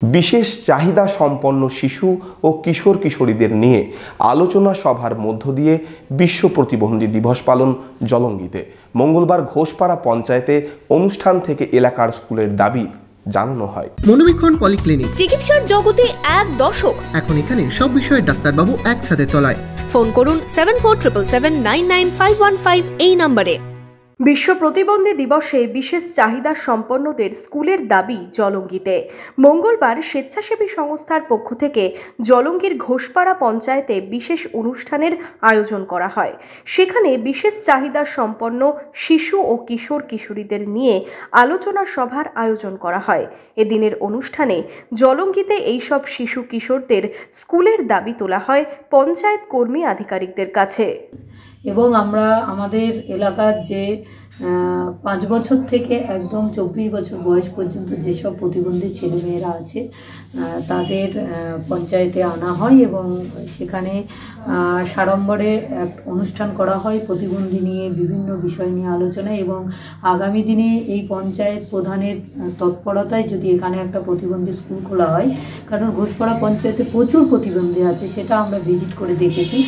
বিশেষ চাহিদা সম্পন্ন শিশু ও কিশোর কিশোরীদের নিয়ে আলোচনা সভার মধ্য দিয়ে বিশ্ব প্রতিবন্ধী দিবস পালন জলঙ্গিতে। মঙ্গলবার ঘোষপাড়া পঞ্চায়েতে অনুষ্ঠান থেকে এলাকার স্কুলের দাবি জানানো হয়। মনোবীক্ষণ পলিক্লিনিক, চিকিৎসার জগতে এক দশক। এখন এখানে সব বিষয়ে ডাক্তারবাবু একসাথে তলায়। ফোন করুন 7477799515 এই নম্বরে। বিশ্ব প্রতিবন্ধী দিবসে বিশেষ চাহিদা সম্পন্নদের স্কুলের দাবি জলঙ্গিতে। মঙ্গলবার স্বেচ্ছাসেবী সংস্থার পক্ষ থেকে জলঙ্গির ঘোষপাড়া পঞ্চায়েতে বিশেষ অনুষ্ঠানের আয়োজন করা হয়। সেখানে বিশেষ চাহিদা সম্পন্ন শিশু ও কিশোর কিশোরীদের নিয়ে আলোচনা সভার আয়োজন করা হয়। এদিনের অনুষ্ঠানে জলঙ্গিতে এইসব শিশু কিশোরদের স্কুলের দাবি তোলা হয় পঞ্চায়েত কর্মী আধিকারিকদের কাছে। এবং আমরা আমাদের এলাকার যে 5 বছর থেকে একদম 24 বছর বয়স পর্যন্ত যেসব প্রতিবন্ধী ছেলেমেয়েরা আছে তাদের পঞ্চায়েতে আনা হয় এবং সেখানে সাড়ম্বরে এক অনুষ্ঠান করা হয় প্রতিবন্ধী নিয়ে বিভিন্ন বিষয় নিয়ে আলোচনা। এবং আগামী দিনে এই পঞ্চায়েত প্রধানের তৎপরতায় যদি এখানে একটা প্রতিবন্ধী স্কুল খোলা হয়, কারণ ঘোষপাড়া পঞ্চায়েতে প্রচুর প্রতিবন্ধী আছে, সেটা আমরা ভিজিট করে দেখেছি।